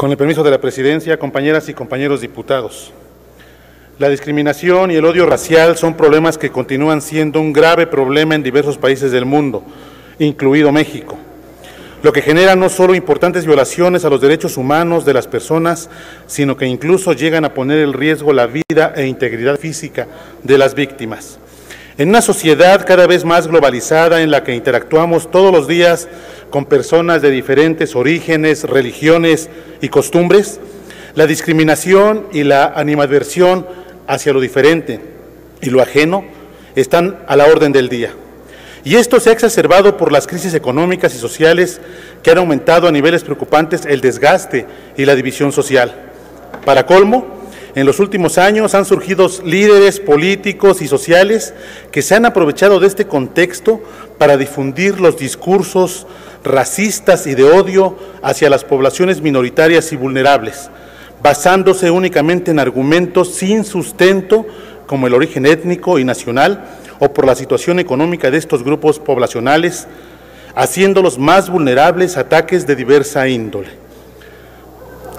Con el permiso de la presidencia, compañeras y compañeros diputados, la discriminación y el odio racial son problemas que continúan siendo un grave problema en diversos países del mundo, incluido México, lo que genera no solo importantes violaciones a los derechos humanos de las personas, sino que incluso llegan a poner en riesgo la vida e integridad física de las víctimas. En una sociedad cada vez más globalizada en la que interactuamos todos los días con personas de diferentes orígenes, religiones y costumbres, la discriminación y la animadversión hacia lo diferente y lo ajeno están a la orden del día. Y esto se ha exacerbado por las crisis económicas y sociales que han aumentado a niveles preocupantes el desgaste y la división social. Para colmo, en los últimos años han surgido líderes políticos y sociales que se han aprovechado de este contexto para difundir los discursos racistas y de odio hacia las poblaciones minoritarias y vulnerables, basándose únicamente en argumentos sin sustento como el origen étnico y nacional o por la situación económica de estos grupos poblacionales, haciéndolos más vulnerables a ataques de diversa índole.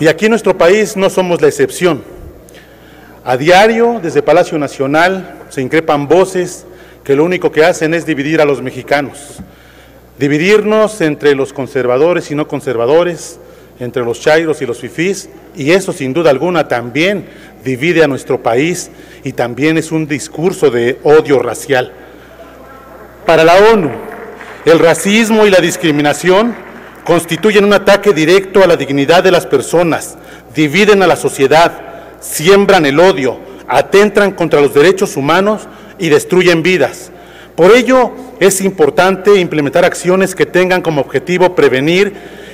Y aquí en nuestro país no somos la excepción. A diario, desde Palacio Nacional, se increpan voces que lo único que hacen es dividir a los mexicanos, dividirnos entre los conservadores y no conservadores, entre los chairos y los fifís, y eso sin duda alguna también divide a nuestro país y también es un discurso de odio racial. Para la ONU, el racismo y la discriminación constituyen un ataque directo a la dignidad de las personas, dividen a la sociedad, siembran el odio, atentan contra los derechos humanos y destruyen vidas. Por ello, es importante implementar acciones que tengan como objetivo prevenir,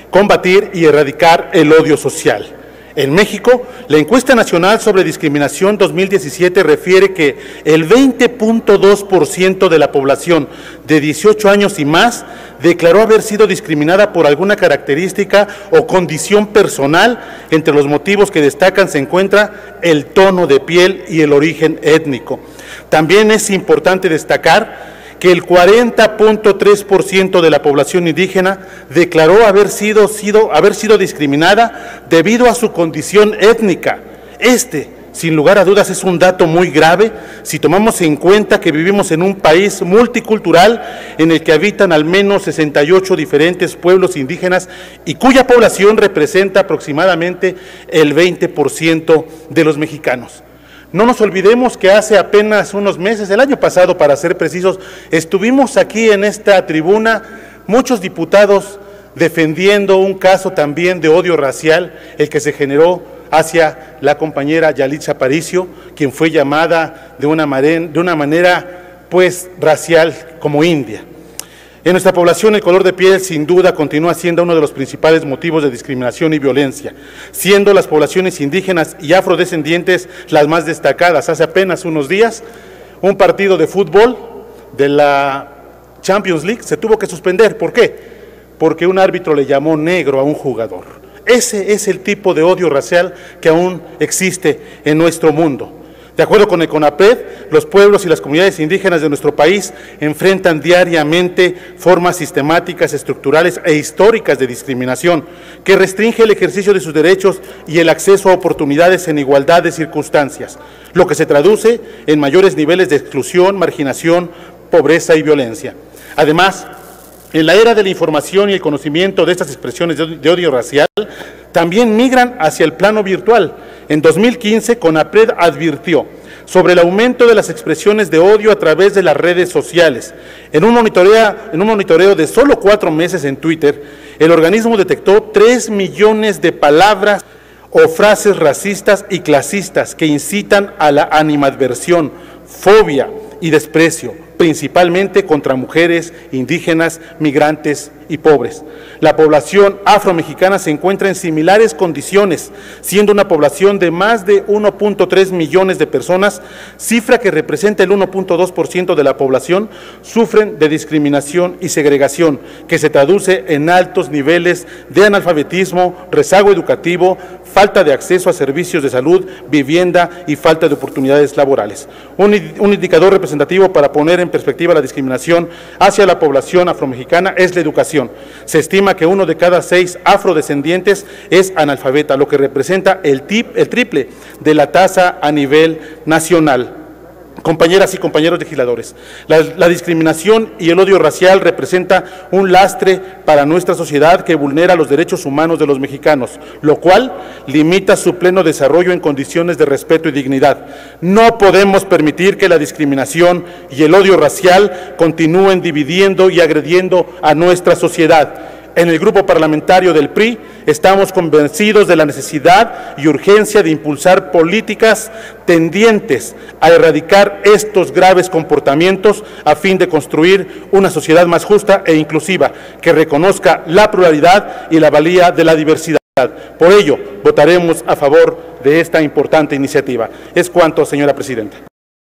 combatir y erradicar el odio social. En México, la encuesta nacional sobre discriminación 2017 refiere que el 20.2% de la población de 18 años y más declaró haber sido discriminada por alguna característica o condición personal. Entre los motivos que destacan se encuentra el tono de piel y el origen étnico. También es importante destacar que el 40.3% de la población indígena declaró haber sido discriminada debido a su condición étnica. Sin lugar a dudas, es un dato muy grave si tomamos en cuenta que vivimos en un país multicultural en el que habitan al menos 68 diferentes pueblos indígenas y cuya población representa aproximadamente el 20% de los mexicanos. No nos olvidemos que hace apenas unos meses, el año pasado para ser precisos, estuvimos aquí en esta tribuna muchos diputados defendiendo un caso también de odio racial, el que se generó hacia la compañera Yalitza Aparicio, quien fue llamada de una manera pues racial como india. En nuestra población el color de piel sin duda continúa siendo uno de los principales motivos de discriminación y violencia, siendo las poblaciones indígenas y afrodescendientes las más destacadas. Hace apenas unos días, un partido de fútbol de la Champions League se tuvo que suspender. ¿Por qué? Porque un árbitro le llamó negro a un jugador. Ese es el tipo de odio racial que aún existe en nuestro mundo. De acuerdo con el CONAPRED, los pueblos y las comunidades indígenas de nuestro país enfrentan diariamente formas sistemáticas, estructurales e históricas de discriminación que restringe el ejercicio de sus derechos y el acceso a oportunidades en igualdad de circunstancias, lo que se traduce en mayores niveles de exclusión, marginación, pobreza y violencia. Además, en la era de la información y el conocimiento de estas expresiones de odio racial, también migran hacia el plano virtual. En 2015, CONAPRED advirtió sobre el aumento de las expresiones de odio a través de las redes sociales. En un monitoreo de solo 4 meses en Twitter, el organismo detectó 3 millones de palabras o frases racistas y clasistas que incitan a la animadversión, fobia y desprecio, principalmente contra mujeres, indígenas, migrantes y pobres. La población afromexicana se encuentra en similares condiciones, siendo una población de más de 1.3 millones de personas, cifra que representa el 1.2% de la población, sufren de discriminación y segregación, que se traduce en altos niveles de analfabetismo, rezago educativo, falta de acceso a servicios de salud, vivienda y falta de oportunidades laborales. Un indicador representativo para poner en perspectiva la discriminación hacia la población afromexicana es la educación. población. Se estima que 1 de cada 6 afrodescendientes es analfabeta, lo que representa el triple de la tasa a nivel nacional. Compañeras y compañeros legisladores, la discriminación y el odio racial representa un lastre para nuestra sociedad que vulnera los derechos humanos de los mexicanos, lo cual limita su pleno desarrollo en condiciones de respeto y dignidad. No podemos permitir que la discriminación y el odio racial continúen dividiendo y agrediendo a nuestra sociedad. En el grupo parlamentario del PRI estamos convencidos de la necesidad y urgencia de impulsar políticas tendientes a erradicar estos graves comportamientos a fin de construir una sociedad más justa e inclusiva que reconozca la pluralidad y la valía de la diversidad. Por ello, votaremos a favor de esta importante iniciativa. Es cuanto, señora presidenta.